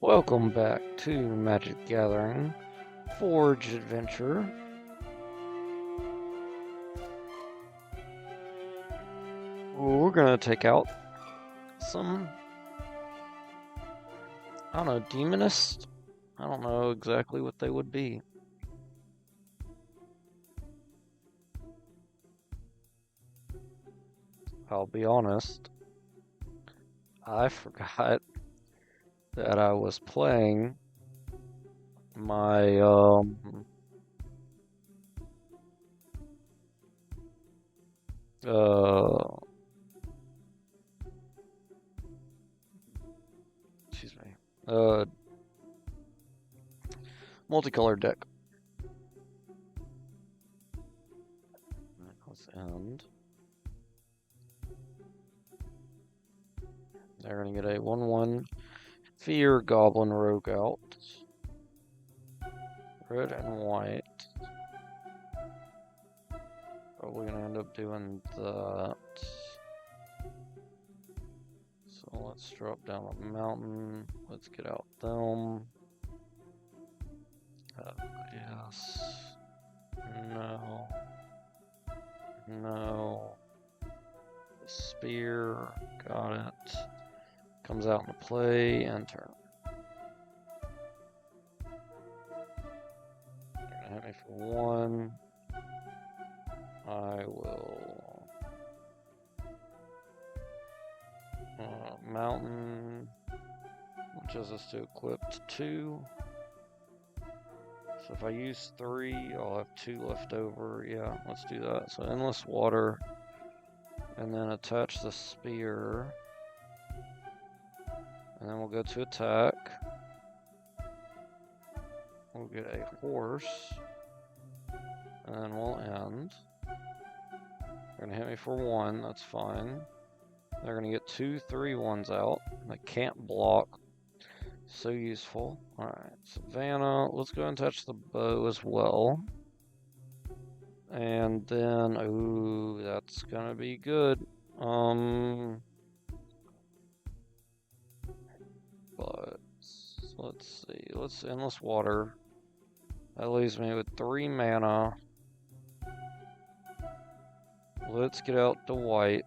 Welcome back to Magic Gathering Forge Adventure. We're gonna take out some, I don't know, demonists? I don't know exactly what they would be. I'll be honest, I forgot that I was playing my, excuse me, multicolored deck. Let's end. They're gonna get a 1/1 Fear Goblin Rogue out. Red and white. Probably gonna end up doing that. So let's drop down a mountain. Let's get out them. Yes. No. No. The spear. Got it. Comes out into play and turn. They're gonna hit me for 1. I will mountain, which is us to equip to 2. So if I use 3, I'll have 2 left over. Yeah, let's do that. So endless water, and then attach the spear, and then we'll go to attack. We'll get a horse, and then we'll end. They're gonna hit me for 1, that's fine. They're gonna get 2 3/1s out. They can't block. So useful. Alright, Savannah. Let's go and touch the bow as well. And then, ooh, that's gonna be good. But let's see. Let's endless water. That leaves me with 3 mana. Let's get out the white.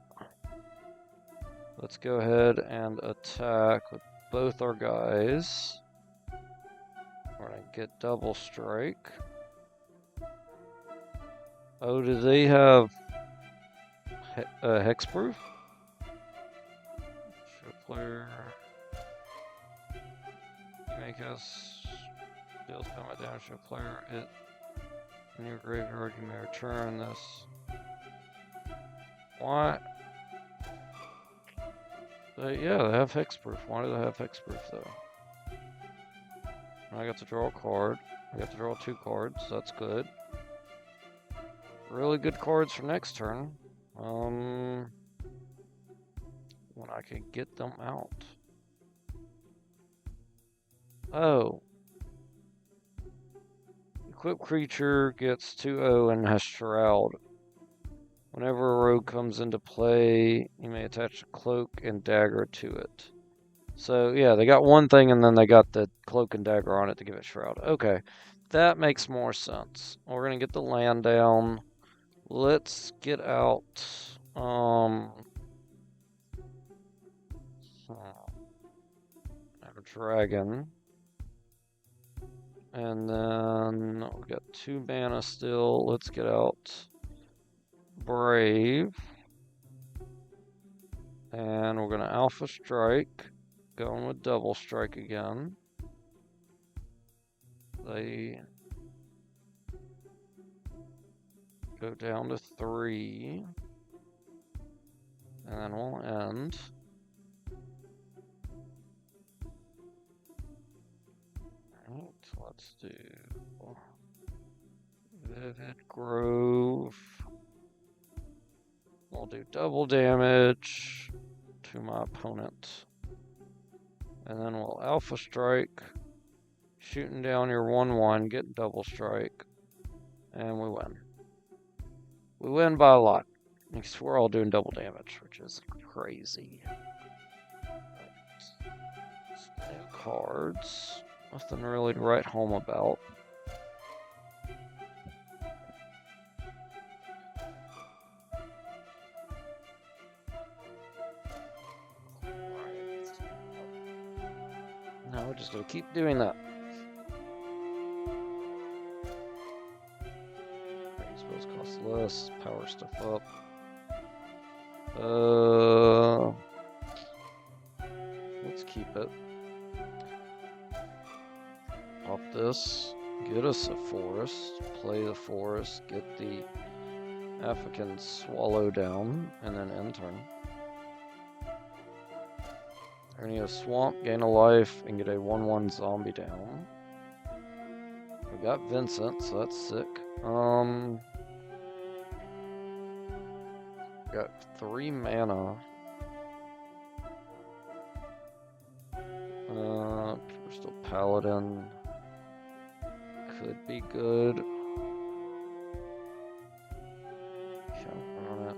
Let's go ahead and attack with both our guys. We're gonna get double strike. Oh, do they have hexproof? Show player. You make us deals combat damage to a player. It in your graveyard, you may return this. What? Yeah, they have hexproof. Why do they have hexproof though? I got to draw a card. I got to draw 2 cards. That's good. Really good cards for next turn. When I can get them out. Oh. Equipped creature gets 2/0 and has Shroud. Whenever a rogue comes into play, you may attach a cloak and dagger to it. So yeah, they got one thing and then they got the cloak and dagger on it to give it Shroud. Okay, that makes more sense. We're gonna get the land down. Let's get out. Have a dragon. And then we got 2 mana still. Let's get out Brave. And we're gonna Alpha Strike. Going with Double Strike again. They go down to 3. And then we'll end. Alright, let's do Vivid Grove. We'll do double damage to my opponent. And then we'll Alpha Strike. Shooting down your 1/1, get double strike. And we win. We win by a lot. Because we're all doing double damage, which is crazy. New cards. Nothing really to write home about. No, we're just gonna keep doing that. Spells cost less, power stuff up. Let's keep it. Pop this, get us a forest, play the forest, get the African swallow down, and then end turn. Earning a swamp, gain a life, and get a 1/1 zombie down. We got Vincent, so that's sick. Got 3 mana. Crystal Paladin could be good. Count on it.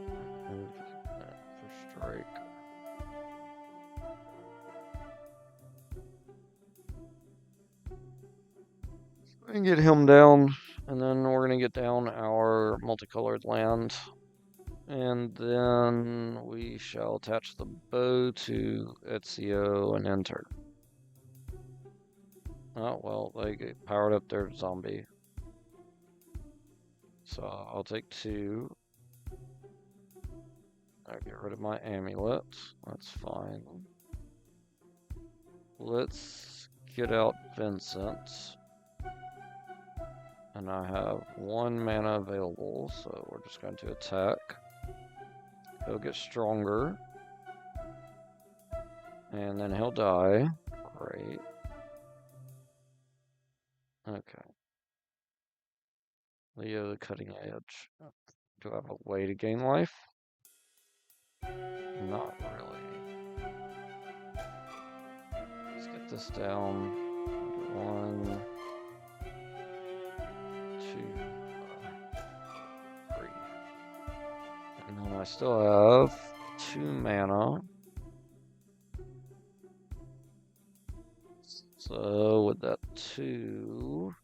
For strike. We can get him down, and then we're gonna get down our multicolored land. And then we shall attach the bow to Ezio and enter. Oh, well, they get powered up their zombie. So I'll take 2. I'll get rid of my amulet. That's fine. Let's get out Vincent. And I have 1 mana available, so we're just going to attack. He'll get stronger. And then he'll die. Great. Okay. Leo the Cutting Edge. Do I have a way to gain life? Not really. Let's get this down. 1, 2, 3. And then I still have 2 mana. So with that 2,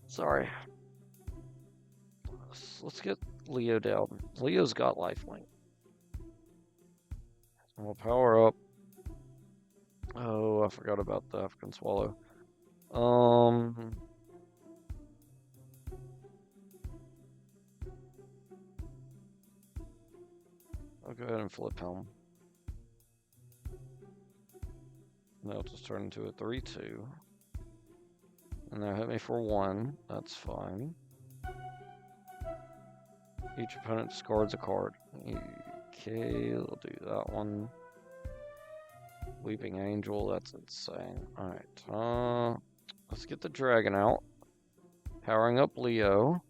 sorry. Let's get Leo down. Leo's got lifelink. We'll power up. Oh, I forgot about the African Swallow. I'll go ahead and flip him. They'll just turn into a 3/2. And they'll hit me for 1. That's fine. Each opponent discards a card. Okay, we'll do that one. Weeping Angel, that's insane. Alright, let's get the dragon out. Powering up Leo.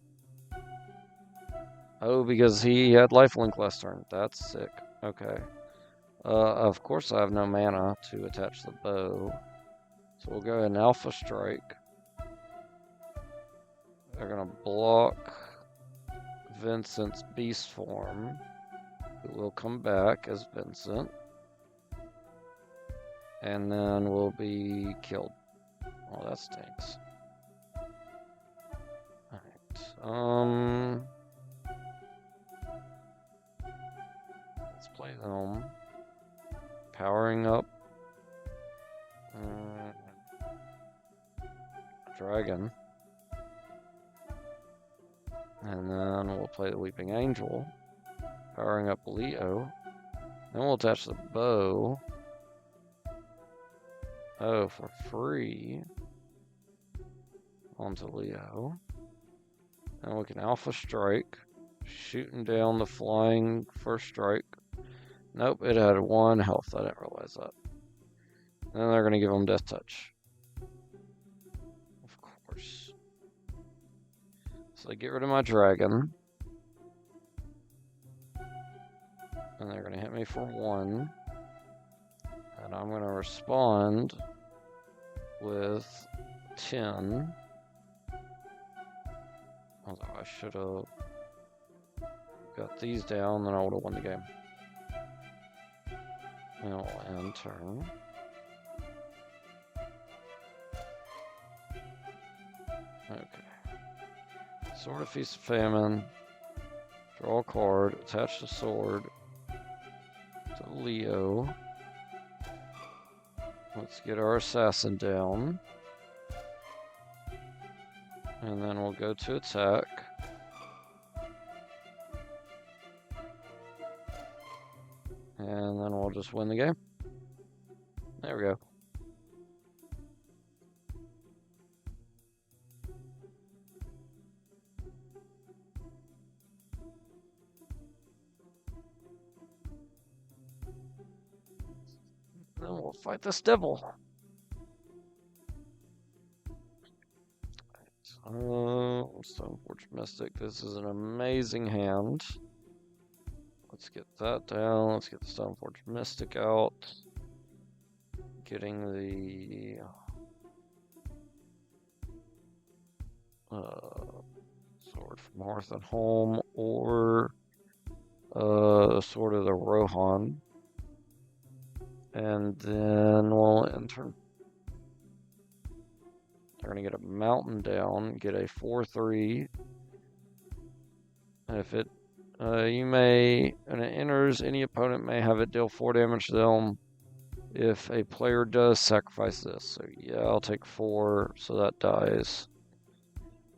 Oh, because he had lifelink last turn. That's sick. Okay. Of course I have no mana to attach the bow. So we'll go ahead and Alpha Strike. They're gonna block Vincent's beast form, who will come back as Vincent. And then we'll be killed. Oh, that stinks. Alright, let's play them. Powering up dragon. And then we'll play the Weeping Angel. Powering up Leo. Then we'll attach the bow. Oh, for free. Onto Leo. And we can Alpha Strike. Shooting down the flying first strike. Nope, it had 1 health. I didn't realize that. And then they're going to give him Death Touch. Of course. So they get rid of my dragon. And they're going to hit me for 1. And I'm going to respond with 10. Although I should have... got these down, then I would have won the game. And I'll end turn. Okay. Sword of Feast of Famine. Draw a card. Attach the sword to Leo. Let's get our assassin down. And then we'll go to attack. And then we'll just win the game. There we go. Then we'll fight this devil. Stoneforge Mystic. This is an amazing hand. Let's get that down. Let's get the Stoneforge Mystic out. Getting the Sword from Hearth and Home, or Sword of the Rohan. And then we'll enter. They're going to get a mountain down, get a 4/3. And if it, when it enters, any opponent may have it deal 4 damage to them. If a player does sacrifice this, so yeah, I'll take 4, so that dies.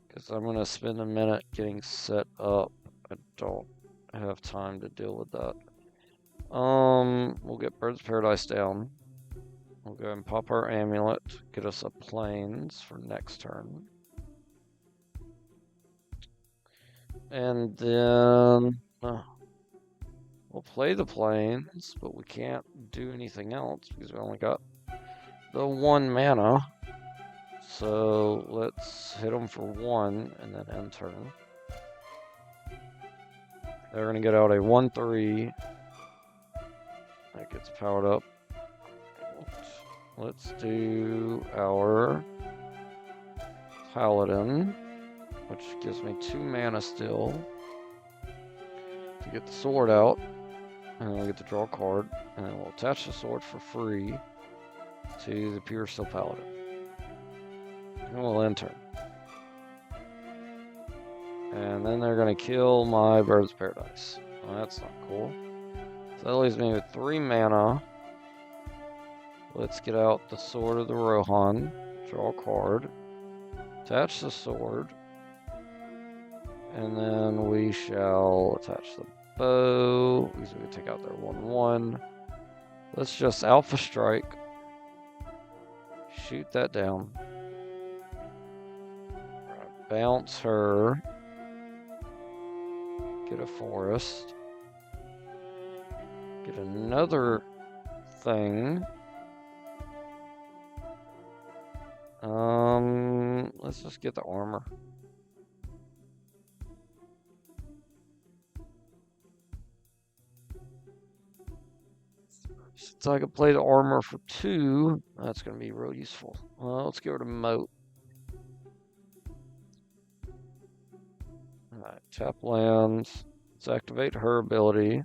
Because I'm going to spend a minute getting set up. I don't have time to deal with that. We'll get Bird's Paradise down. We'll go and pop our amulet, get us a plains for next turn. And then we'll play the plains, but we can't do anything else because we only got the 1 mana. So let's hit them for 1 and then end turn. They're going to get out a 1/3. That gets powered up. Let's do our Paladin, which gives me 2 mana still to get the sword out. And then we'll get to draw a card. And then we'll attach the sword for free to the Pure Steel Paladin. And we'll end turn. And then they're going to kill my Bird's Paradise. Well, that's not cool. So that leaves me with 3 mana. Let's get out the Sword of the Rohan. Draw a card. Attach the sword. And then we shall attach the bow. Because we can take out their 1/1. Let's just Alpha Strike. Shoot that down. Bounce her. Get a forest. Get another thing. Let's just get the armor. Since I can play the armor for 2, that's going to be real useful. Well, let's get rid of Moat. Alright, tap lands. Let's activate her ability.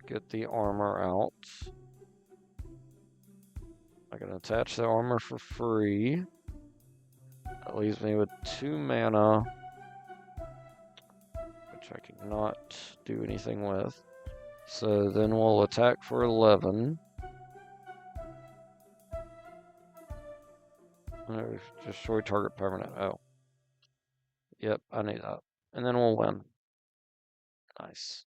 Get the armor out. I can attach the armor for free. That leaves me with 2 mana, which I cannot do anything with. So then we'll attack for 11. Destroy target permanent. Oh. Yep, I need that. And then we'll win. Nice.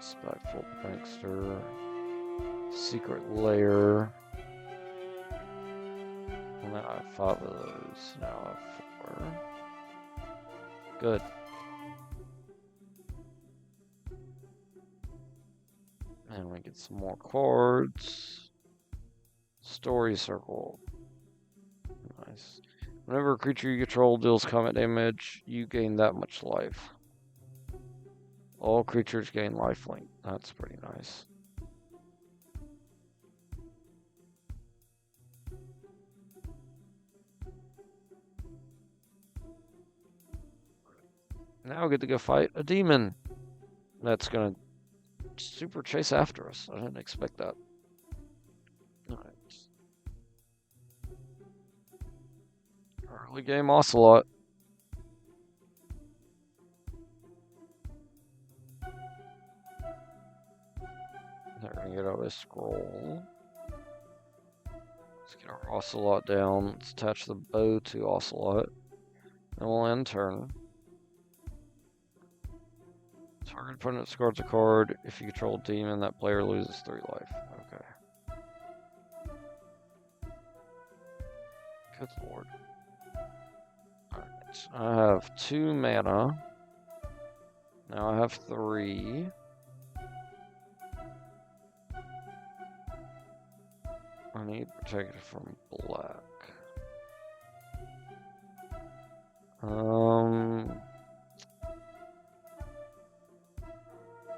Spiteful Prankster. Secret Lair. Well, now I have 5 of those. Now I have 4. Good. And we get some more cards. Story Circle. Nice. Whenever a creature you control deals combat damage, you gain that much life. All creatures gain lifelink. That's pretty nice. Now I get to go fight a demon that's gonna super chase after us. I didn't expect that. Alright. Early game Ocelot. They're gonna get out a scroll. Let's get our Ocelot down. Let's attach the bow to Ocelot. Then we'll end turn. Target opponent scores a card. If you control a demon, that player loses 3 life. Okay. Good lord. Alright. I have 2 mana. Now I have 3. I need protected from black.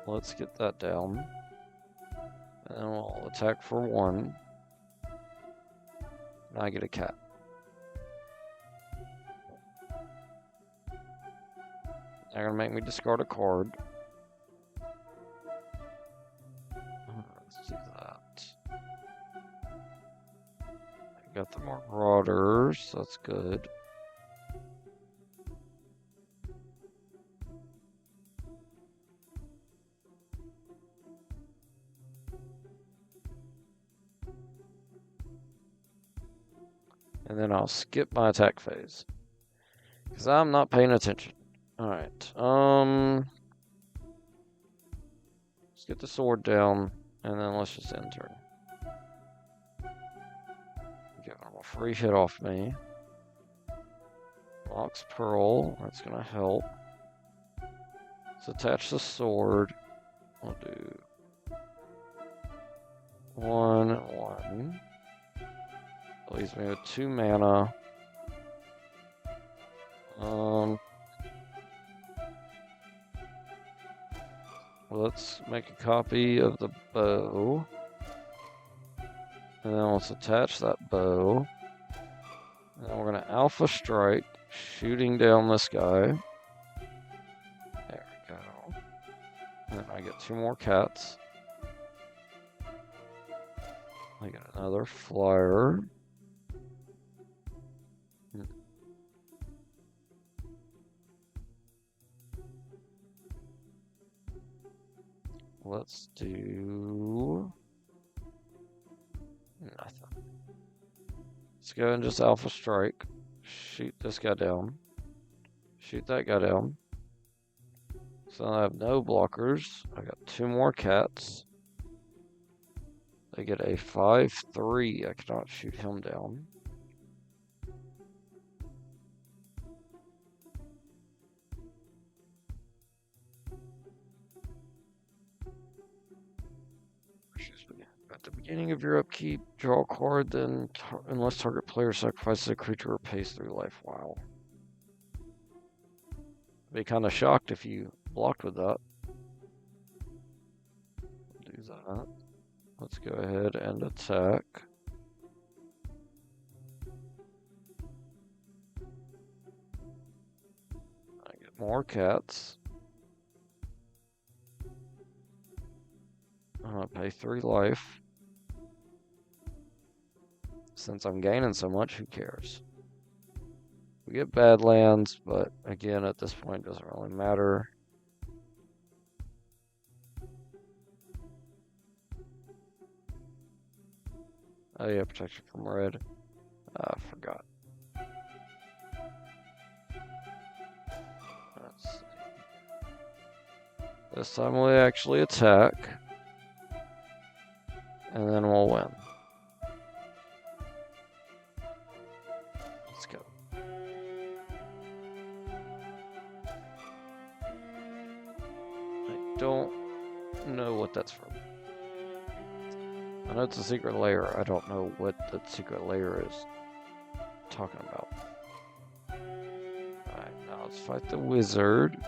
Let's get that down. And then we'll attack for 1. Now I get a cat. They're gonna make me discard a card. Let's do that. I got the Marauders, that's good. And then I'll skip my attack phase. Because I'm not paying attention. Alright, let's get the sword down, and then let's just end turn. Get a free hit off me. Mox Pearl, that's gonna help. Let's attach the sword. We'll do 1 and 1. That leaves me with 2 mana. Let's make a copy of the bow. And then let's attach that bow. And then we're going to Alpha Strike, shooting down this guy. There we go. And then I get 2 more cats. I get another flyer. Let's do nothing. Let's go and just Alpha Strike. Shoot this guy down. Shoot that guy down. So I have no blockers. I got 2 more cats. They get a 5/3. I cannot shoot him down. At the beginning of your upkeep, draw a card, then unless target player sacrifices a creature or pays 3 life. Wow. I'd be kind of shocked if you blocked with that. Do that. Let's go ahead and attack. I get more cats. I'm gonna pay 3 life. Since I'm gaining so much, who cares? We get Badlands, but again, at this point, it doesn't really matter. Oh yeah, protection from red. I forgot. Let's see. This time we actually attack. And then we'll win. Let's go. I don't know what that's from. I know it's a secret layer. I don't know what the secret layer is talking about. Alright, now let's fight the wizard.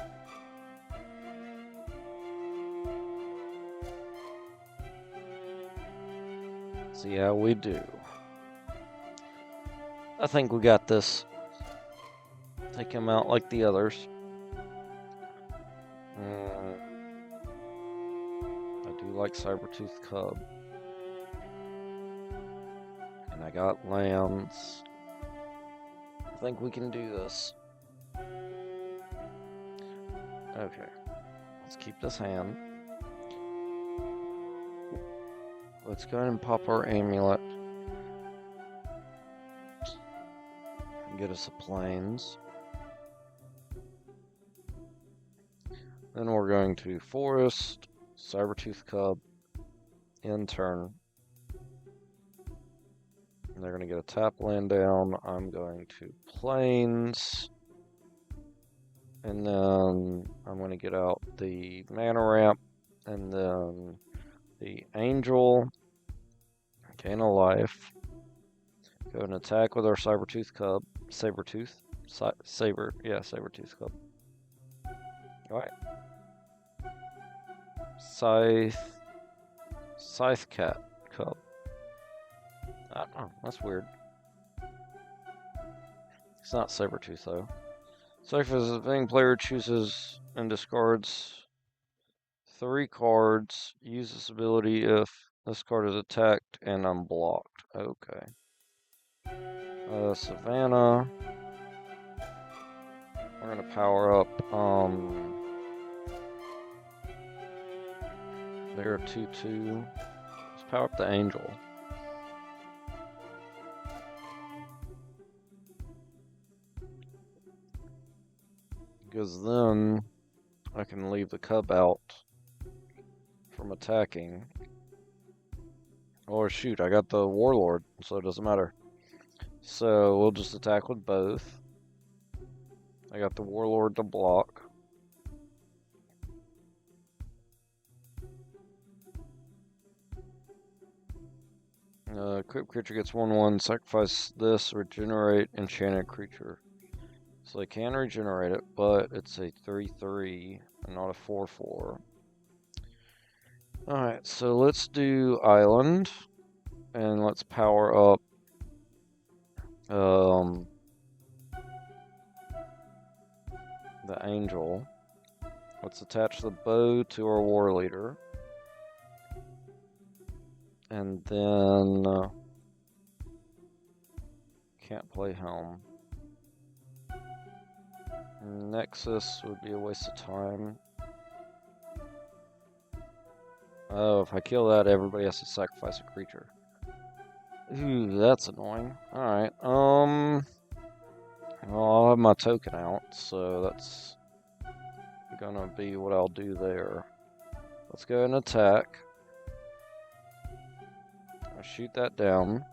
See how we do. I think we got this. Take him out like the others. I do like Sabertooth Cub. And I got lands. I think we can do this. Okay. Let's keep this hand. Let's go ahead and pop our amulet. And get us a plains. Then we're going to forest, Sabertooth Cub, end turn. And they're going to get a tap land down. I'm going to plains. And then I'm going to get out the mana ramp. And then the angel. Gain a life. Go and attack with our Sabertooth Cub. Sabertooth? Sabertooth Cub. Alright. Scythe Cat Cub. I don't know, that's weird. It's not Sabertooth though. So if a thing player chooses and discards 3 cards, use this ability if this card is attacked and unblocked. Okay. Savannah. We're gonna power up they're 2/2. Let's power up the angel. Because then I can leave the cub out from attacking. Or shoot, I got the warlord, so it doesn't matter. So we'll just attack with both. I got the warlord to block. Equipped creature gets 1/1, sacrifice this, regenerate enchanted creature. So they can regenerate it, but it's a 3/3 and not a 4/4. Alright, so let's do island. And let's power up the angel. Let's attach the bow to our war leader. And then can't play helm. Nexus would be a waste of time. Oh, if I kill that, everybody has to sacrifice a creature. Ooh, that's annoying. Alright, well, I'll have my token out, so that's gonna be what I'll do there. Let's go and attack. I shoot that down.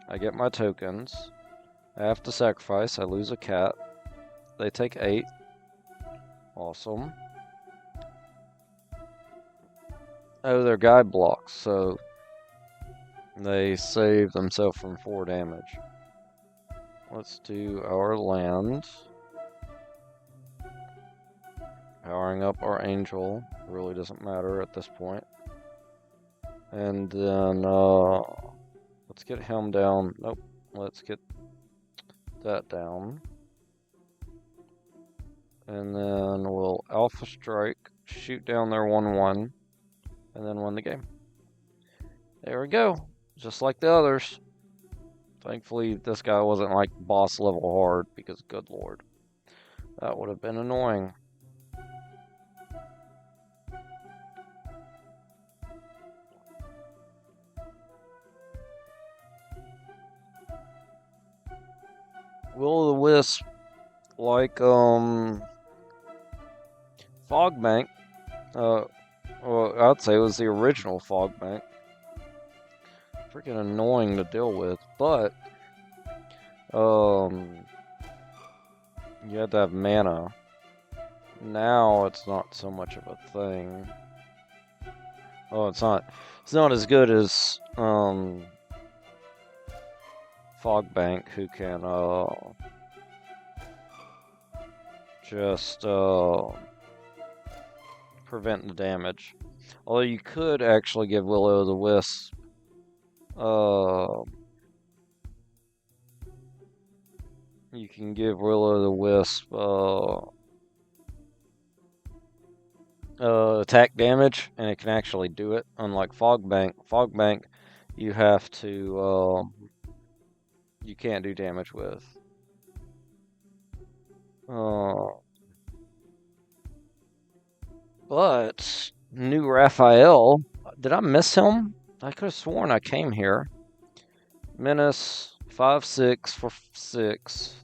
I get my tokens. I have to sacrifice. I lose a cat. They take 8. Awesome. Oh, their guy blocks, so they save themselves from 4 damage. Let's do our land. Powering up our angel. Really doesn't matter at this point. And then, let's get him down. Nope. Let's get that down. And then we'll Alpha Strike, shoot down their 1/1, and then win the game. There we go. Just like the others. Thankfully, this guy wasn't like boss level hard, because good lord. That would have been annoying. Will-o'-the-wisp, like Fogbank, well, I'd say it was the original Fogbank. Freaking annoying to deal with, but you had to have mana. Now it's not so much of a thing. Oh, it's not as good as Fogbank, who can just prevent the damage. Although you could actually give Will-o'-the-Wisp you can give Will-o'-the-Wisp attack damage, and it can actually do it. Unlike Fog Bank, you have to you can't do damage with. But new Raphael, did I miss him? I could have sworn I came here. Menace 5/6 for 6.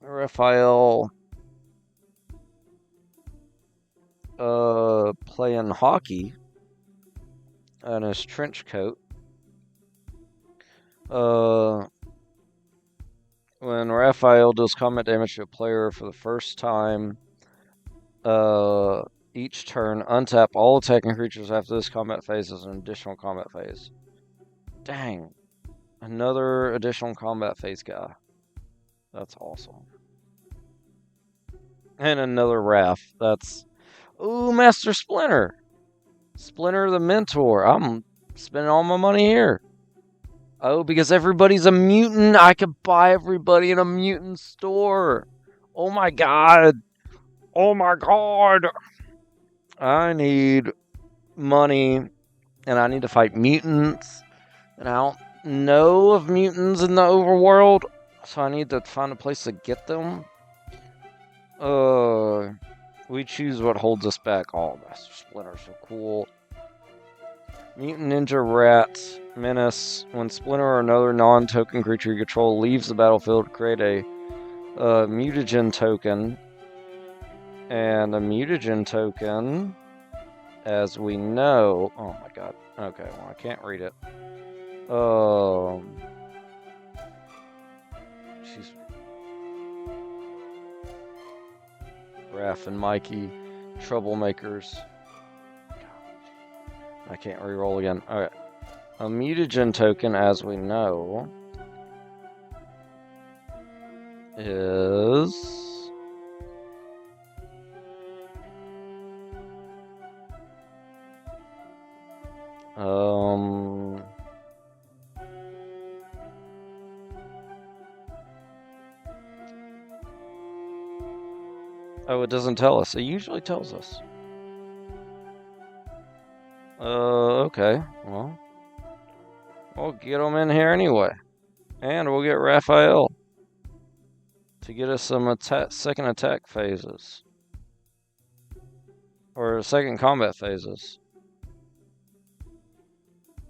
Raphael playing hockey in his trench coat. When Raphael does combat damage to a player for the first time, each turn, untap all attacking creatures after this combat phase as an additional combat phase. Dang. Another additional combat phase guy. That's awesome. And another Raph. That's... Ooh, Master Splinter. Splinter the Mentor. I'm spending all my money here. Oh, because everybody's a mutant. I could buy everybody in a mutant store. Oh my god. Oh my god. I need money, and I need to fight mutants. And I don't know of mutants in the overworld, so I need to find a place to get them. We choose what holds us back. Oh, Master Splinter, so cool. Mutant Ninja Rat Menace. When Splinter or another non-token creature you control leaves the battlefield, create a mutagen token. And a mutagen token, as we know... Oh my god. Okay, well, I can't read it. She's... Raph and Mikey, troublemakers. I can't re-roll again. Alright. A mutagen token, as we know, is... Oh, it doesn't tell us. It usually tells us. Okay. Well, we'll get them in here anyway. And we'll get Raphael to get us some second attack phases. Or second combat phases.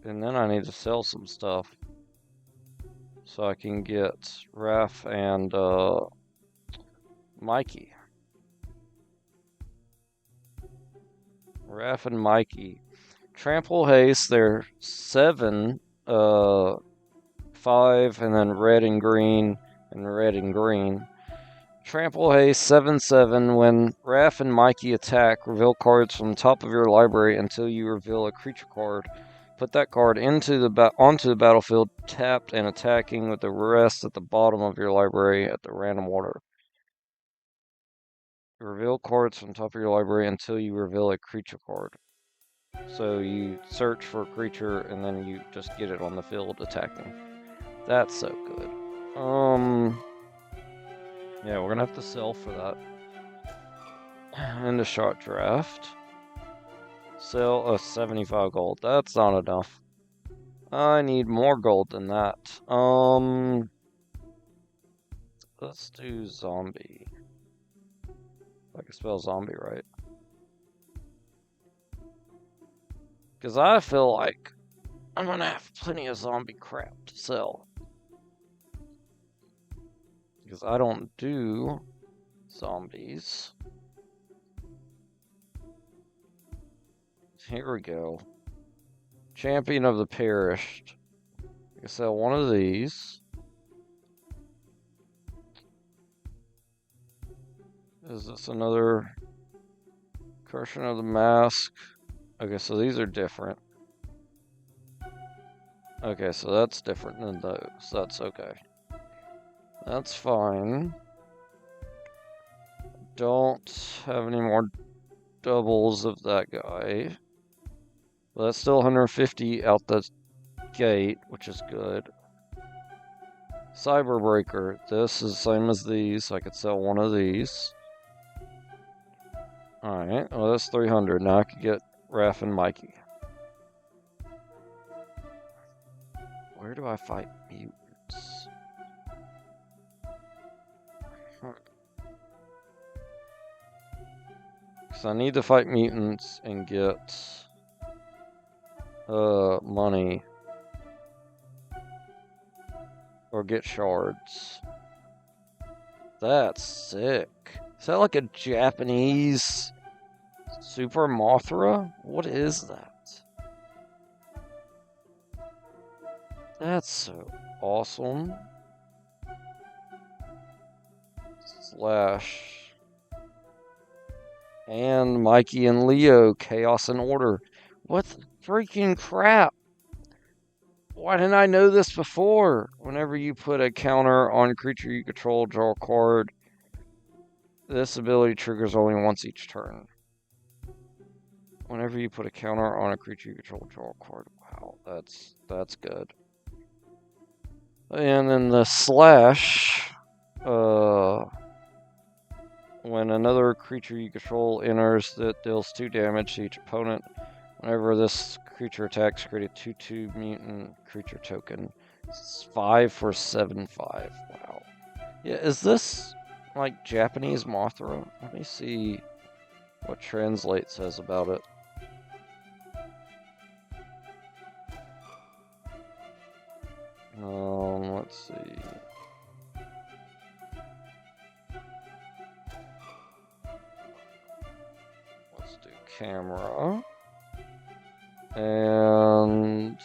And then I need to sell some stuff. So I can get Raph and Mikey. Raph and Mikey. Trample Haste, they're 7, 5, and then red and green, and red and green. Trample Haste, 7/7. When Raph and Mikey attack, reveal cards from the top of your library until you reveal a creature card. Put that card onto the battlefield, tapped and attacking, with the rest at the bottom of your library at the random order. Reveal cards from the top of your library until you reveal a creature card. So you search for a creature and then you just get it on the field attacking. That's so good. Yeah, we're gonna have to sell for that. And a shot draft. Sell a 75 gold. That's not enough. I need more gold than that. Let's do zombie. I can spell zombie right. Because I feel like I'm gonna have plenty of zombie crap to sell. Because I don't do zombies. Here we go. Champion of the Perished. I can sell one of these. Is this another Cursion of the Mask? Okay, so these are different. Okay, so that's different than those. That's okay. That's fine. Don't have any more doubles of that guy. But that's still 150 out the gate, which is good. Cyberbreaker. This is the same as these. I could sell one of these. Alright, well that's 300. Now I can get Raph and Mikey. Where do I fight mutants? Because I need to fight mutants and get money. Or get shards. That's sick. Is that like a Japanese Super Mothra? What is that? That's so awesome. Slash. And Mikey and Leo, Chaos and Order. What the freaking crap? Why didn't I know this before? Whenever you put a counter on a creature you control, draw a card. This ability triggers only once each turn. Whenever you put a counter on a creature you control, draw a card. Wow, that's good. And then the slash, when another creature you control enters that deals 2 damage to each opponent, whenever this creature attacks, create a 2/2 mutant creature token. It's 5 for 7/5. Wow. Yeah, is this like Japanese Mothra? Let me see what Translate says about it. Let's see. Let's do camera. And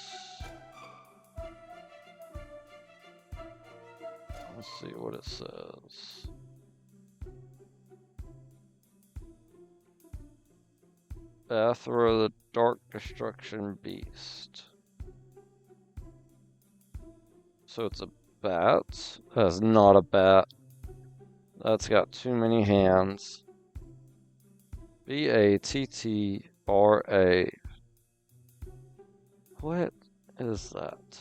let's see what it says. BATTRA, the Dark Destruction Beast. So it's a bat? That's not a bat. That's got too many hands. BATTRA. What is that?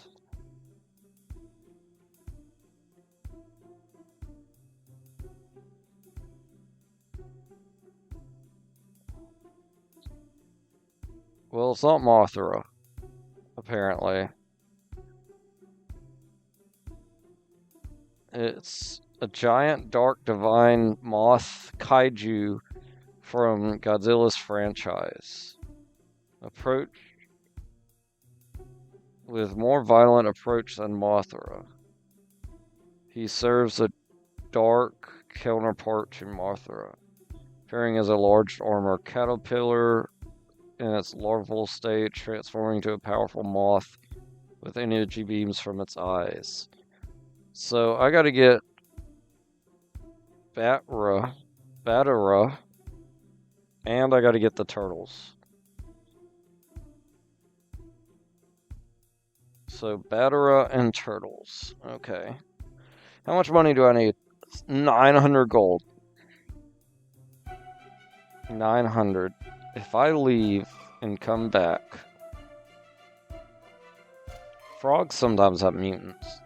Well, it's not Mothra, apparently. It's a giant dark divine moth kaiju from Godzilla's franchise. Approach with more violent approach than Mothra. He serves a dark counterpart to Mothra, appearing as a large armor caterpillar in its larval state, transforming to a powerful moth with energy beams from its eyes. So I gotta get BATTRA, and I gotta get the turtles. So BATTRA and turtles. Okay. How much money do I need? 900 gold. 900. If I leave and come back. Frogs sometimes have mutants.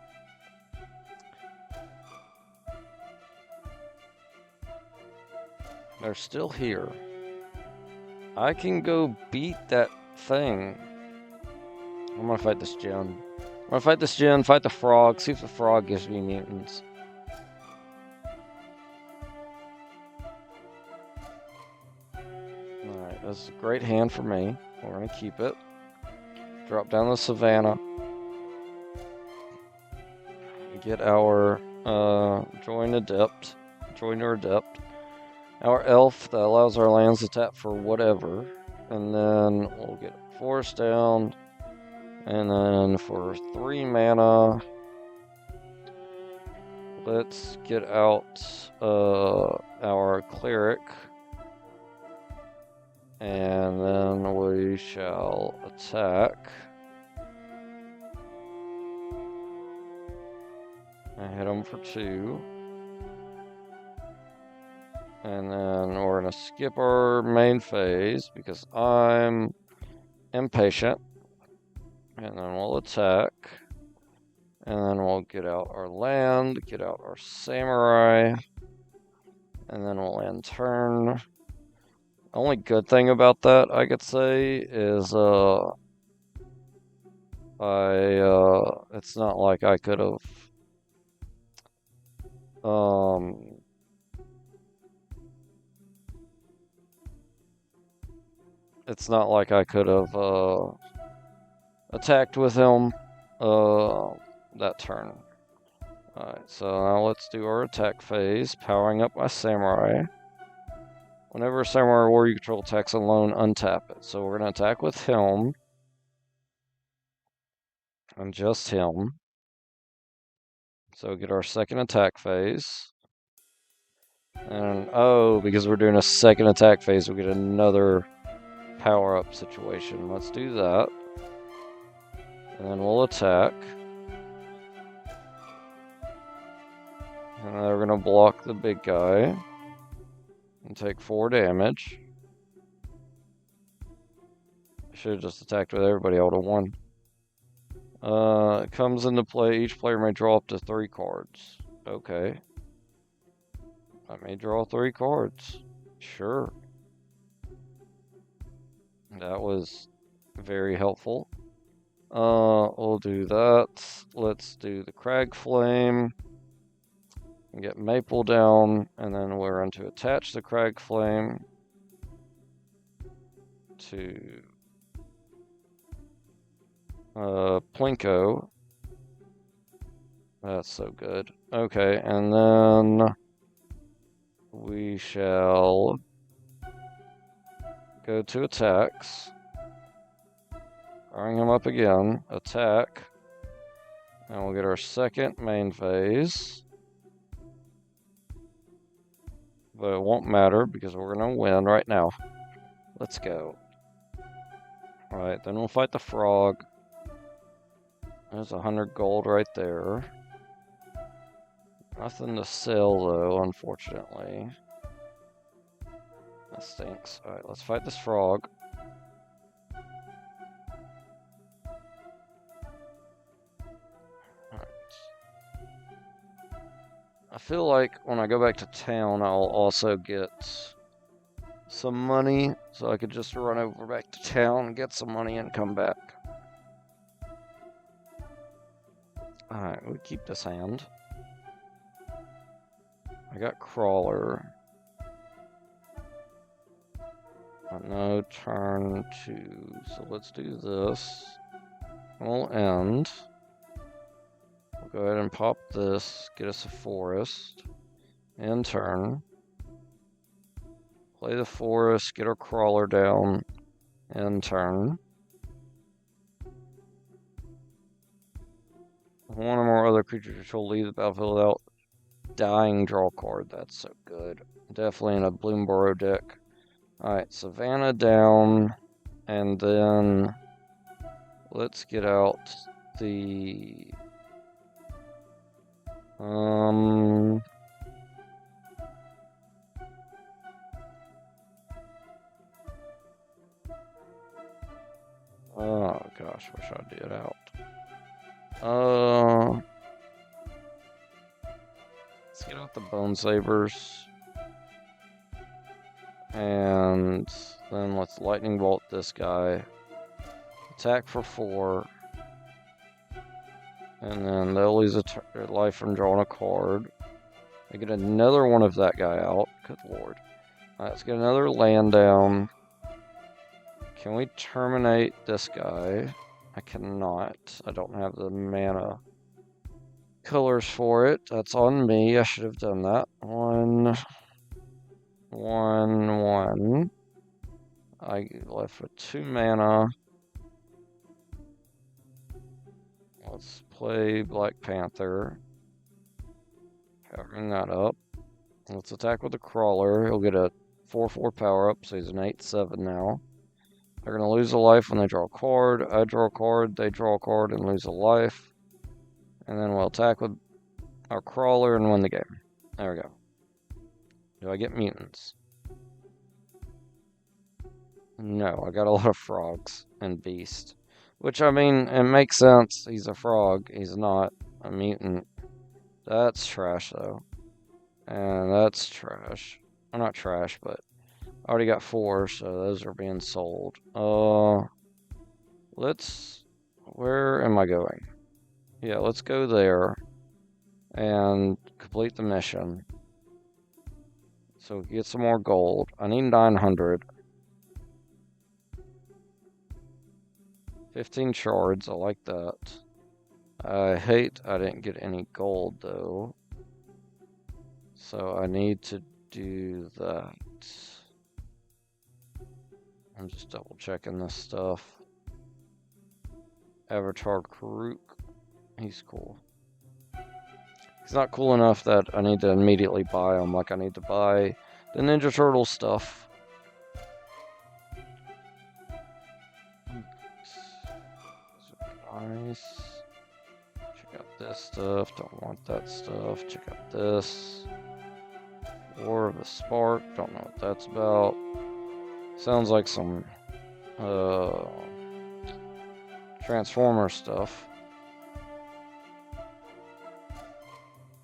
They're still here. I can go beat that thing. I'm gonna fight this gen. I'm gonna fight this gen, fight the frog, see if the frog gives me mutants. Alright, that's a great hand for me. We're gonna keep it. Drop down the savannah. Get our join adept. Joiner adept. Our elf that allows our lands to tap for whatever. And then we'll get force down. And then for 3 mana, let's get out our cleric. And then we shall attack. I hit him for 2. And then we're going to skip our main phase because I'm impatient. And then we'll attack. And then we'll get out our land, get out our samurai. And then we'll end turn. Only good thing about that I could say is it's not like I could have um it's not like I could have attacked with him that turn. Alright, so now let's do our attack phase, powering up my samurai. Whenever a samurai warrior you control attacks alone, untap it. So we're gonna attack with him. And just him. So get our second attack phase. And oh, because we're doing a second attack phase, we get another power-up situation. Let's do that. And then we'll attack. And then we're gonna block the big guy. And take 4 damage. Should have just attacked with everybody, I would have won. It comes into play, each player may draw up to 3 cards. Okay. I may draw 3 cards. Sure. That was very helpful. We'll do that. Let's do the Crag Flame. And get Maple down, and then we're going to attach the Crag Flame to Plinko. That's so good. Okay, and then we shall go to attacks. Firing him up again. Attack. And we'll get our second main phase. But it won't matter because we're going to win right now. Let's go. Alright, then we'll fight the frog. There's 100 gold right there. Nothing to sell though, unfortunately. That stinks. Alright, let's fight this frog. Alright. I feel like when I go back to town, I'll also get some money, so I could just run over back to town, get some money, and come back. Alright, we keep this hand. I got Crawler. No turn 2, so let's do this. We'll end. We'll go ahead and pop this, get us a forest. End turn. Play the forest, get our Crawler down. End turn. One or more other creatures control leave the battlefield without dying, draw card. That's so good. Definitely in a Bloomburrow deck. Alright, Savannah down. And then let's get out the oh gosh, wish I'd get out. Let's get out the Bone Sabers. And then let's Lightning Bolt this guy. Attack for 4. And then they'll lose a life from drawing a card. I get another one of that guy out. Good lord. Alright, let's get another land down. Can we terminate this guy? I cannot. I don't have the mana colors for it. That's on me. I should have done that. 1, 1, 1. I left with 2 mana. Let's play Black Panther. Powering that up. Let's attack with the Crawler. He'll get a 4/4 power up, so he's an 8/7 now. They're going to lose a life when they draw a card. I draw a card, they draw a card and lose a life. And then we'll attack with our Crawler and win the game. There we go. Do I get mutants? No, I got a lot of frogs and beast. Which, I mean, it makes sense. He's a frog. He's not a mutant. That's trash, though. And that's trash. Well, not trash, but Already got 4, so those are being sold. Where am I going? Yeah, let's go there and complete the mission. So get some more gold. I need 900. 15 shards, I like that. I hate I didn't get any gold though. So I need to do that. I'm just double checking this stuff. Avatar Karuk. He's cool. He's not cool enough that I need to immediately buy him. Like I need to buy the Ninja Turtle stuff. Nice. Check out this stuff. Don't want that stuff. Check out this. War of the Spark. Don't know what that's about. Sounds like some Transformer stuff.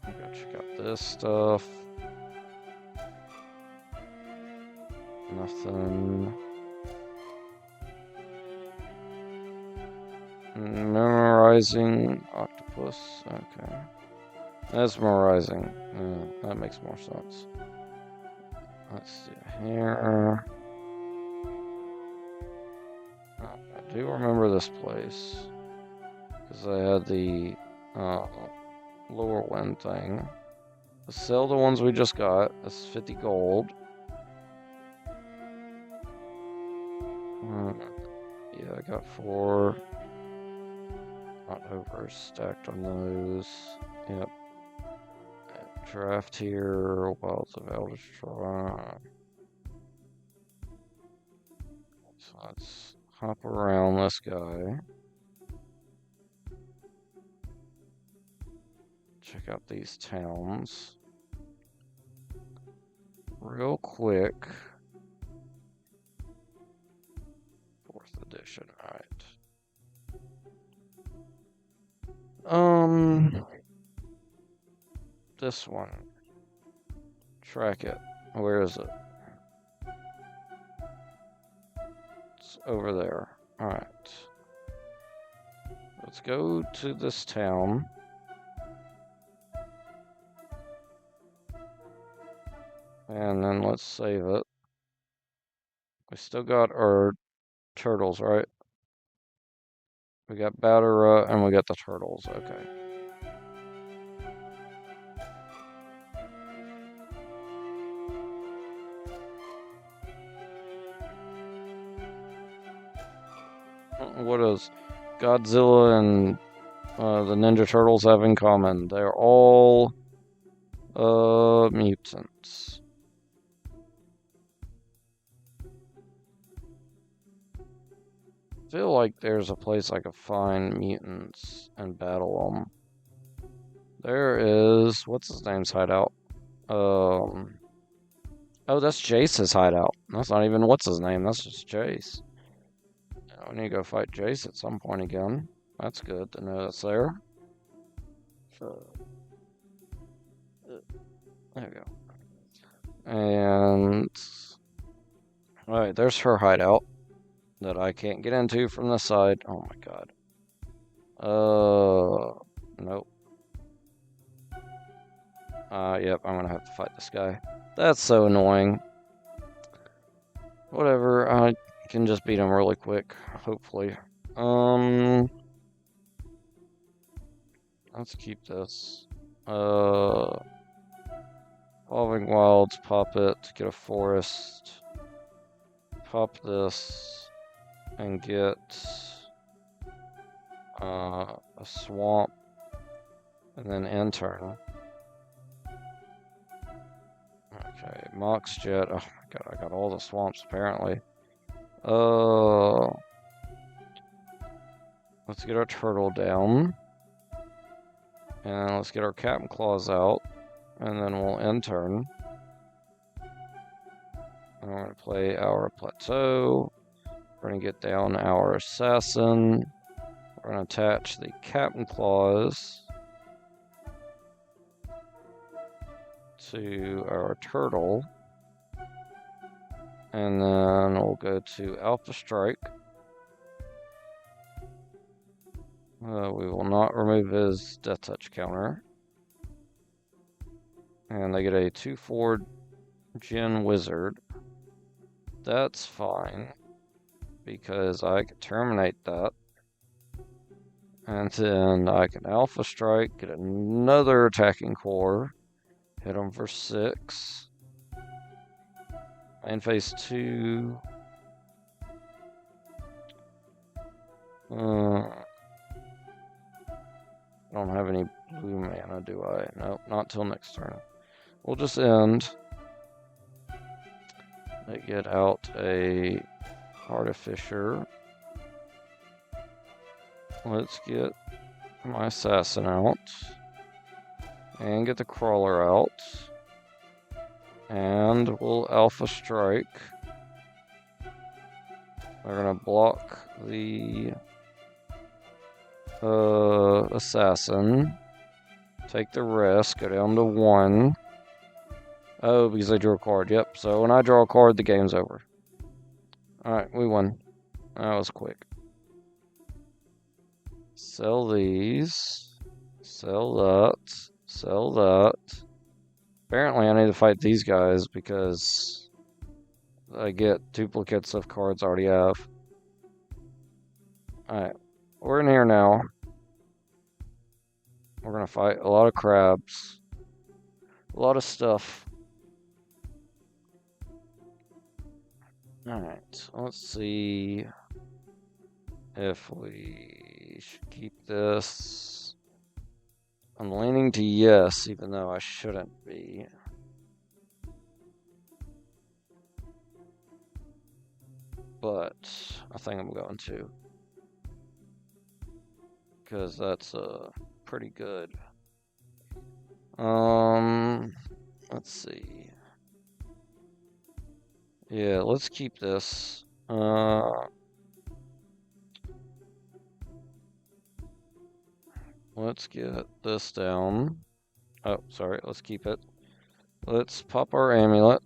I gotta check out this stuff. Nothing. Memorizing octopus. Okay. Mesmerizing. Yeah, that makes more sense. Let's see here. I do remember this place because I had the lower wind thing. Let's sell the ones we just got. That's 50 gold. Yeah, I got 4. Not overstacked on those. Yep. Draft here. Wilds of Eldritch. So let's hop around this guy. Check out these towns. Real quick. 4th edition, alright. This one. Track it. Where is it? It's over there. Alright. Let's go to this town. And then let's save it. We still got our turtles, right? We got BATTRA and we got the turtles. Okay. What does Godzilla and the Ninja Turtles have in common? They're all mutants. I feel like there's a place I could find mutants and battle them. There is, what's his name's hideout? Oh, that's Jace's hideout. That's not even what's his name. That's just Jace. I need to go fight Jace at some point again. That's good to know that's there. So, there we go. And alright, there's her hideout that I can't get into from this side. Oh my god. Nope. Yep, I'm gonna have to fight this guy. That's so annoying. Whatever, I can just beat him really quick, hopefully. Let's keep this. Evolving Wilds, pop it, get a forest. Pop this, and get a swamp, and then intern. Okay, Mox Jet. Oh my god, I got all the swamps apparently. Let's get our turtle down. And let's get our Captain Claws out. And then we'll intern. And we're going to play our Plateau. We're going to get down our Assassin. We're going to attach the Captain Claws to our turtle. And then we'll go to Alpha Strike. We will not remove his Death Touch counter. And they get a 2/4 Gen Wizard. That's fine, because I can terminate that. And then I can Alpha Strike, get another attacking core, hit him for 6. Main phase 2. I don't have any blue mana, do I? Nope, not till next turn. We'll just end. They get out a Artificer. Let's get my Assassin out. And get the Crawler out. And we'll Alpha Strike. They're gonna block the Assassin. Take the risk, go down to 1. Oh, because I drew a card. Yep, so when I draw a card, the game's over. Alright, we won. That was quick. Sell these. Sell that. Sell that. Apparently I need to fight these guys because I get duplicates of cards I already have. Alright, we're in here now. We're gonna fight a lot of crabs. A lot of stuff. Alright, let's see if we should keep this. I'm leaning to yes, even though I shouldn't be. But I think I'm going to. Because that's pretty good. Let's see. Yeah, let's keep this. Let's get this down. Oh, sorry, let's keep it. Let's pop our amulet.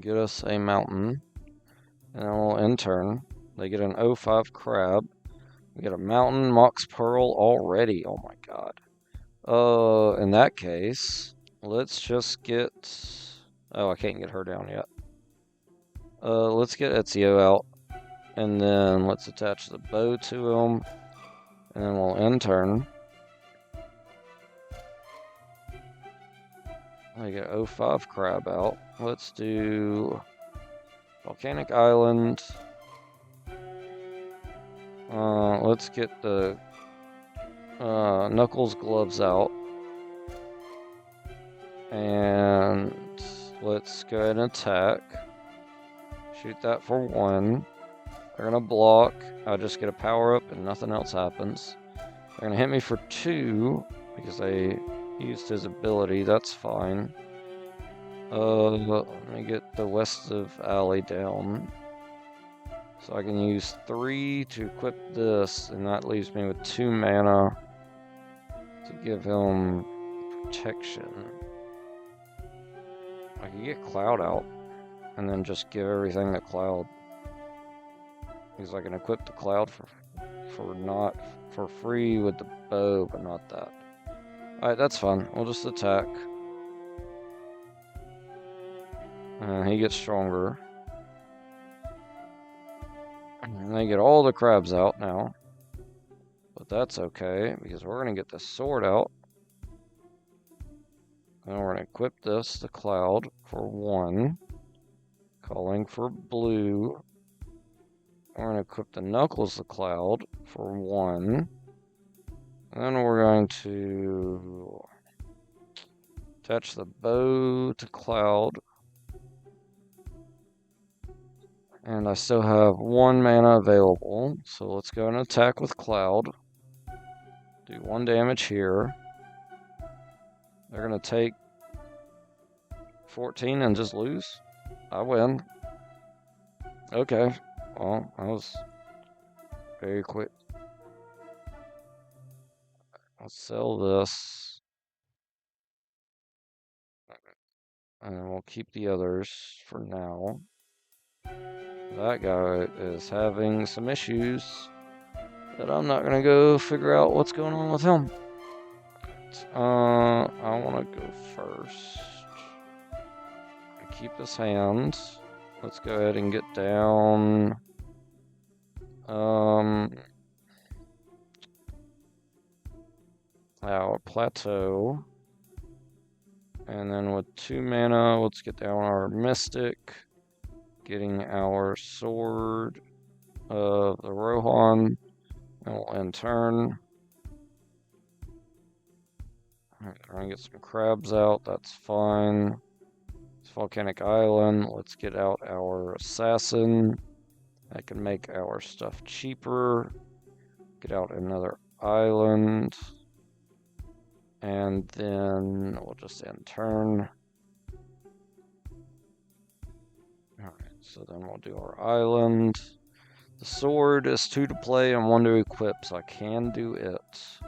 Get us a mountain. And then we'll end turn. They get an 0/5 crab. We get a mountain, Mox Pearl already. Oh my god. In that case, let's just get... Oh, I can't get her down yet. Let's get Ezio out. And then let's attach the bow to him. And then we'll end turn. I get 0/5 crab out. Let's do Volcanic Island. Let's get the Knuckles gloves out. And let's go ahead and attack. Shoot that for 1. They're gonna block. I'll just get a power up and nothing else happens. They're gonna hit me for 2 because they used his ability. That's fine. Let me get the West of Alley down. So I can use 3 to equip this, and that leaves me with 2 mana to give him protection. I can get Cloud out, and then just give everything to Cloud. Because I can equip the Cloud for free with the bow, but not that. Alright, that's fine. We'll just attack. And he gets stronger. And they get all the crabs out now. But that's okay, because we're going to get the sword out. And we're going to equip this, the Cloud, for 1. Calling for blue. We're going to equip the Knuckles, the Cloud, for 1. And then we're going to attach the bow to Cloud. And I still have 1 mana available. So let's go and attack with Cloud. Do 1 damage here. They're going to take 14 and just lose. I win. Okay. Well, that was very quick. I'll sell this. And we'll keep the others for now. That guy is having some issues that I'm not gonna go figure out what's going on with him. I want to go first. Keep his hand. Let's go ahead and get down. Our plateau. And then with 2 mana, let's get down our Mystic. Getting our Sword of the Rohan. And we'll end turn. Alright, we're gonna get some crabs out, that's fine. It's Volcanic Island. Let's get out our Assassin. That can make our stuff cheaper. Get out another island. And then we'll just end turn. Alright, so then we'll do our island. The sword is 2 to play and 1 to equip, so I can do it.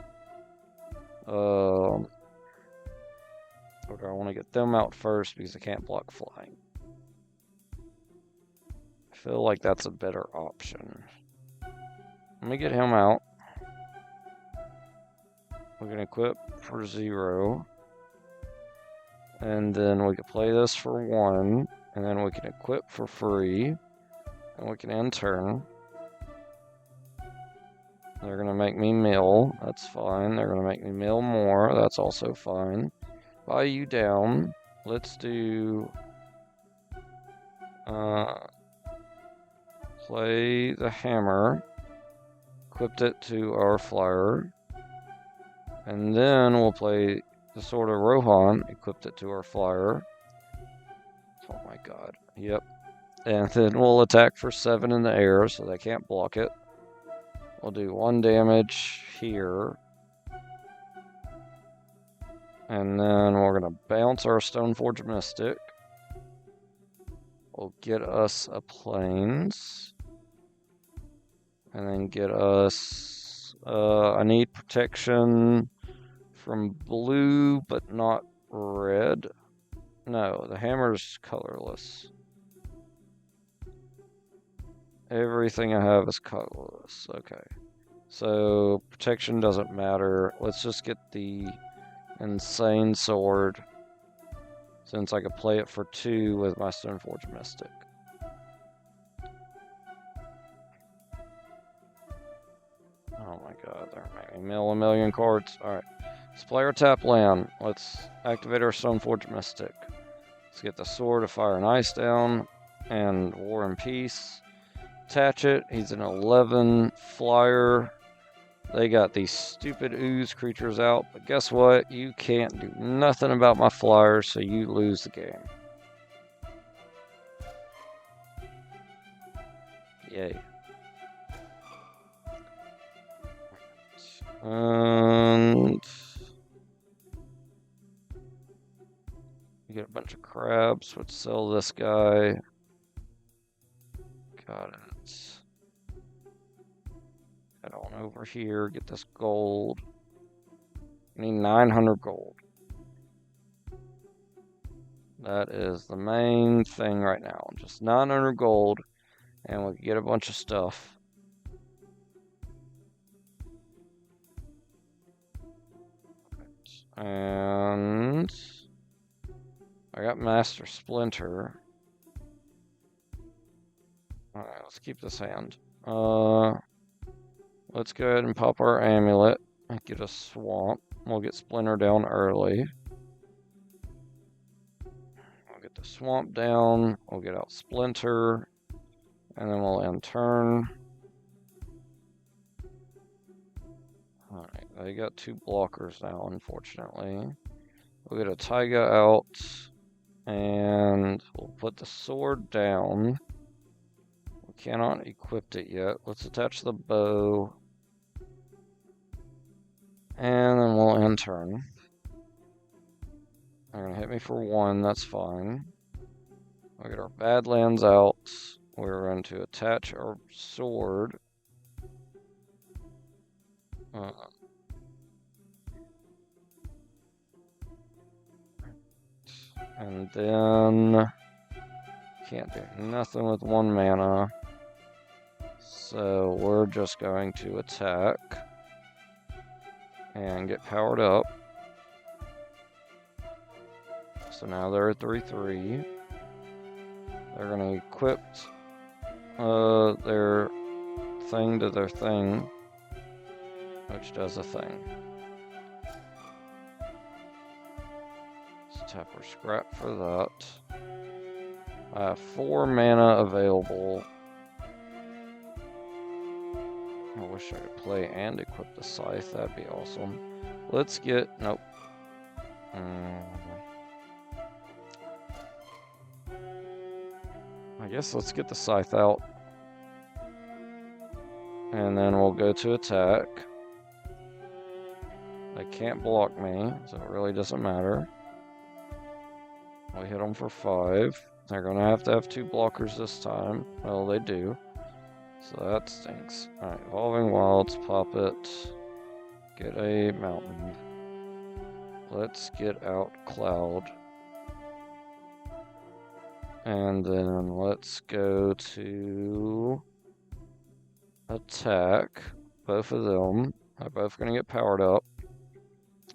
Or do I want to get them out first because I can't block flying? I feel like that's a better option. Let me get him out. We can equip for 0. And then we can play this for 1. And then we can equip for free. And we can end turn. They're going to make me mill. That's fine. They're going to make me mill more. That's also fine. Buy you down. Let's do... play the hammer. Equipped it to our flyer. And then we'll play the Sword of Rohan. Equipped it to our flyer. Oh my god. Yep. And then we'll attack for 7 in the air so they can't block it. We'll do 1 damage here. And then we're going to bounce our Stoneforge Mystic. We'll get us a Plains. And then get us... I need protection from blue, but not red. No, the hammer's colorless. Everything I have is colorless. Okay. So, protection doesn't matter. Let's just get the insane sword, since I could play it for 2 with my Stoneforge Mystic. Oh my god, they're making me mill a million cards. Alright. Let's play our tap land. Let's activate our Stoneforge Mystic. Let's get the Sword of Fire and Ice down. And War and Peace. Attach it. He's an 11 flyer. They got these stupid ooze creatures out. But guess what? You can't do nothing about my flyers, so you lose the game. Yay. And you get a bunch of crabs. Let's sell this guy. Got it. Head on over here. Get this gold. I need 900 gold. That is the main thing right now. Just 900 gold. And we can get a bunch of stuff. And I got Master Splinter. Alright, let's keep this hand. Let's go ahead and pop our amulet and get a swamp. We'll get Splinter down early. We'll get the swamp down. We'll get out Splinter. And then we'll end turn. Alright, they got 2 blockers now, unfortunately. We'll get a Taiga out. And we'll put the sword down. We cannot equip it yet. Let's attach the bow. And then we'll end turn. They're going to hit me for 1, that's fine. We'll get our Badlands out. We're going to attach our sword. And then can't do nothing with 1 mana. So we're just going to attack and get powered up. So now they're at 3/3. They're going to equip their thing to their thing, which does a thing. Let's tap our scrap for that. I have 4 mana available. I wish I could play and equip the scythe. That'd be awesome. Let's get... Nope. I guess let's get the scythe out. And then we'll go to attack. They can't block me, so it really doesn't matter. We hit them for 5. They're going to have 2 blockers this time. Well, they do. So that stinks. Alright, Evolving Wilds, pop it. Get a mountain. Let's get out Cloud. And then let's go to attack. Both of them. They're both going to get powered up.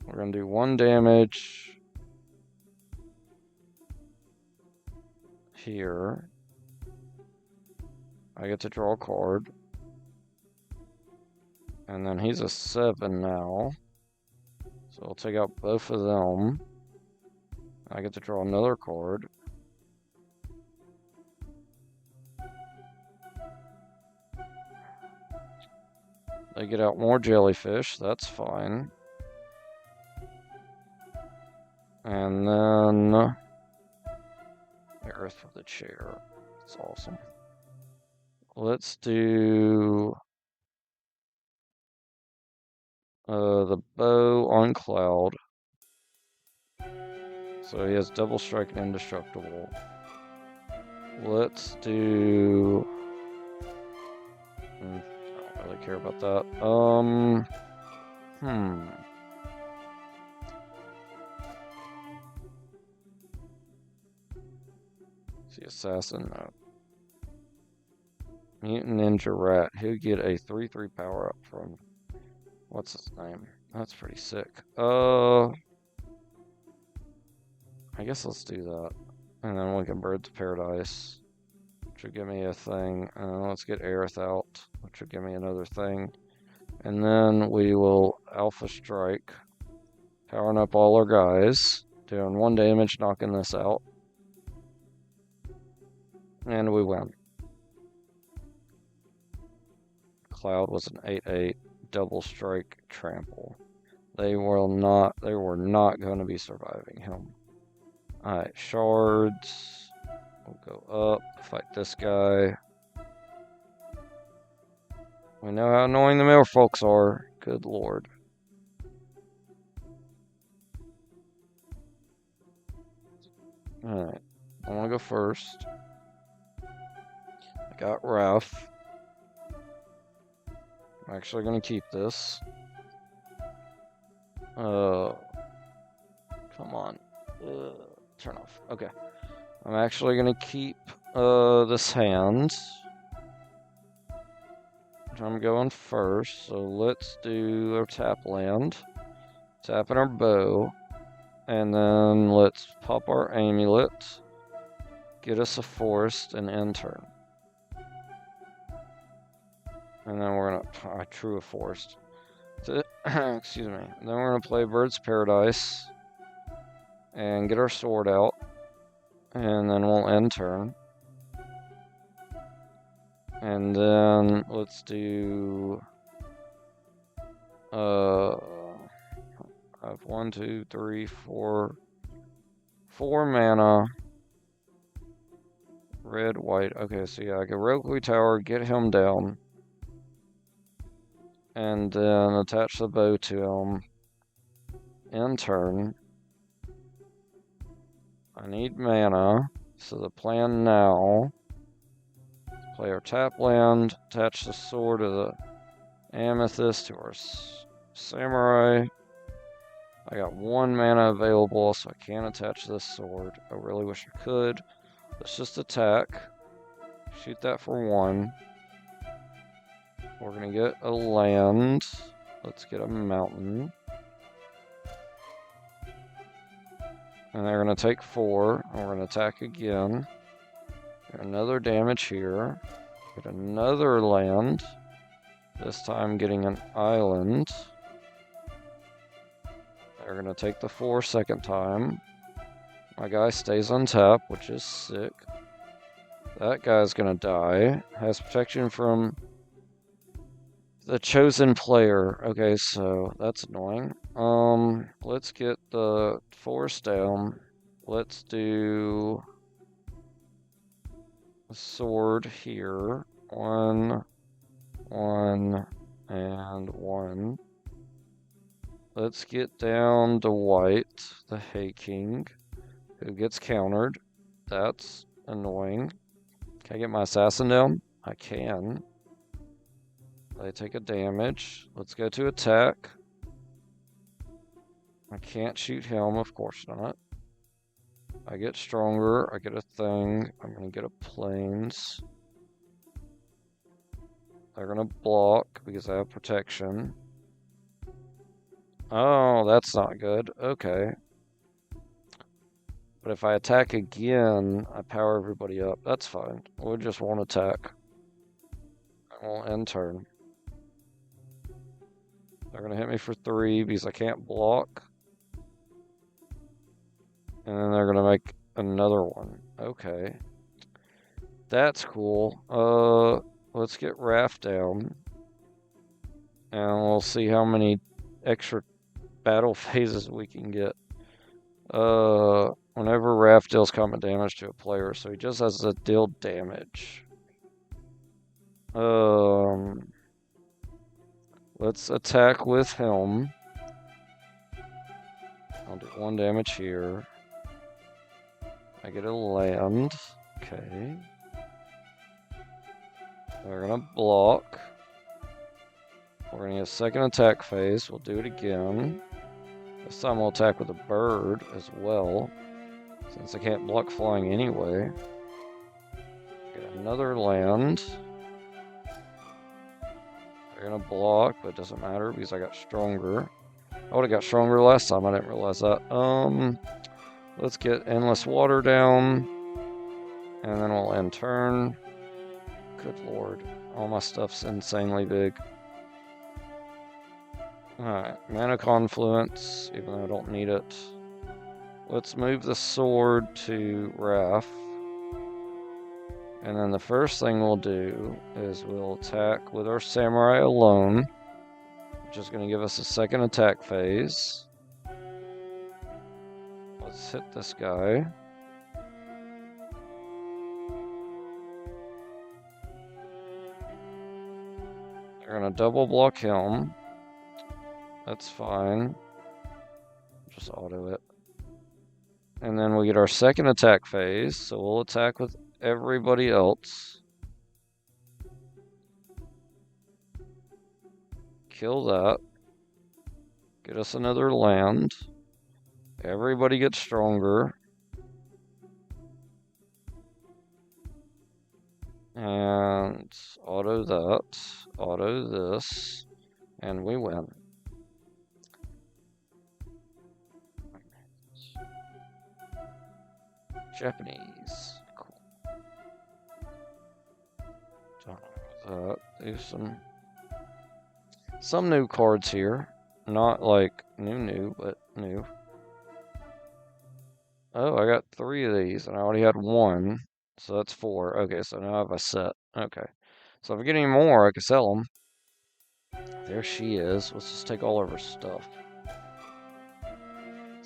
We're going to do 1 damage here. I get to draw a card. And then he's a 7 now. So I'll take out both of them. I get to draw another card. They get out more jellyfish, that's fine. And then Earth with a chair. That's awesome. Let's do the bow on Cloud. So he has double strike and indestructible. Let's do... I don't really care about that. See, Assassin, no. Mutant Ninja Rat. He'll get a 3/3 power up from... What's his name? That's pretty sick. I guess let's do that. And then we can Birds of Paradise, which will give me a thing. And then let's get Aerith out, which will give me another thing. And then we will Alpha Strike, powering up all our guys, doing 1 damage, knocking this out. And we win. Cloud was an 8/8 double strike trample. They were not going to be surviving him. Alright, shards. We'll go up, fight this guy. We know how annoying the male folks are. Good lord. Alright, I want to go first. I got Ralph. I'm actually going to keep this. Come on. Turn off. Okay. I'm actually going to keep this hand. I'm going first, so let's do our tap land. Tapping our bow. And then let's pop our amulet. Get us a forest and end turn. And then we're gonna true a forest. Excuse me. And then we're gonna play Bird's Paradise and get our sword out. And then we'll end turn. And then let's do I have 1, 2, 3, 4 mana. Red, white. Okay, so yeah, I get Roku Tower, get him down. And then attach the bow to him. End turn. I need mana. So the plan now, play our tap land, attach the sword of the amethyst to our samurai. I got 1 mana available, so I can't attach this sword. I really wish I could. Let's just attack. Shoot that for 1. We're gonna get a land. Let's get a mountain. And they're gonna take 4, and we're gonna attack again. Get another damage here. Get another land. This time getting an island. They're gonna take the 4 second time. My guy stays on tap, which is sick. That guy's gonna die. Has protection from the chosen player. Okay, so that's annoying. Let's get the force down. Let's do a sword here. 1, 1, and 1. Let's get down to white, the Hay King, who gets countered. That's annoying. Can I get my assassin down? I can. They take a damage. Let's go to attack. I can't shoot him, of course not. I get stronger. I get a thing. I'm going to get a plains. They're going to block because I have protection. Oh, that's not good. Okay. But if I attack again, I power everybody up. That's fine. We'll just won't attack. We'll end turn. They're going to hit me for 3 because I can't block. And then they're going to make another one. Okay. That's cool. Let's get Raft down. And we'll see how many extra battle phases we can get. Whenever Raft deals combat damage to a player, so he just has to deal damage. Let's attack with Helm. I'll do 1 damage here. I get a land. Okay. We're gonna block. We're gonna get a second attack phase. We'll do it again. This time we'll attack with a bird as well, since I can't block flying anyway. Get another land. They're gonna block, but it doesn't matter because I got stronger. I would have got stronger last time, I didn't realize that. Let's get Endless Water down, and then we'll end turn. Good lord, all my stuff's insanely big. Alright, Mana Confluence, even though I don't need it. Let's move the sword to Raph. And then the first thing we'll do is we'll attack with our Samurai alone, which is going to give us a second attack phase. Let's hit this guy. They're going to double block him. That's fine. Just auto it. And then we get our second attack phase, so we'll attack with everybody else. Kill that. Get us another land. Everybody gets stronger. And auto that. Auto this. And we win. Japanese. Cool. Don't know that. There's some new cards here. Not like new, but new. Oh, I got 3 of these, and I already had 1. So that's 4. Okay, so now I have a set. Okay. So if I get any more, I can sell them. There she is. Let's just take all of her stuff.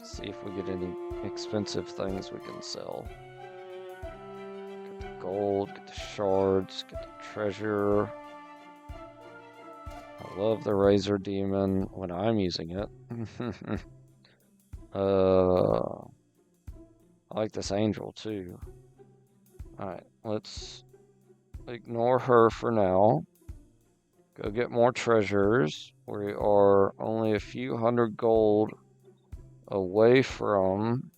See if we get any expensive things we can sell. Get the gold, get the shards, get the treasure. I love the Razor Demon when I'm using it. I like this angel too. Alright, let's ignore her for now. Go get more treasures. We are only a few hundred gold away from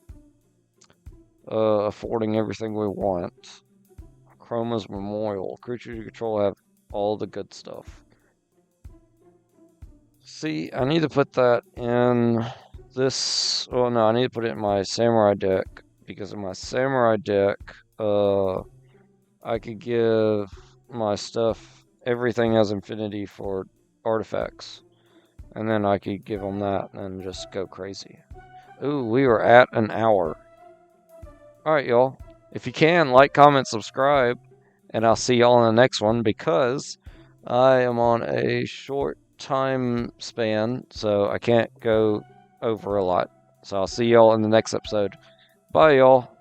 affording everything we want. Chroma's Memorial. Creatures you control have all the good stuff. See, I need to put that in this. Oh no, I need to put it in my Samurai deck. Because in my Samurai deck, I could give my stuff, everything has infinity for artifacts. And then I could give them that and just go crazy. Ooh, we are at an hour. Alright, y'all. If you can, like, comment, subscribe. And I'll see y'all in the next one because I am on a short time span. So I can't go over a lot. So I'll see y'all in the next episode. Bye, y'all.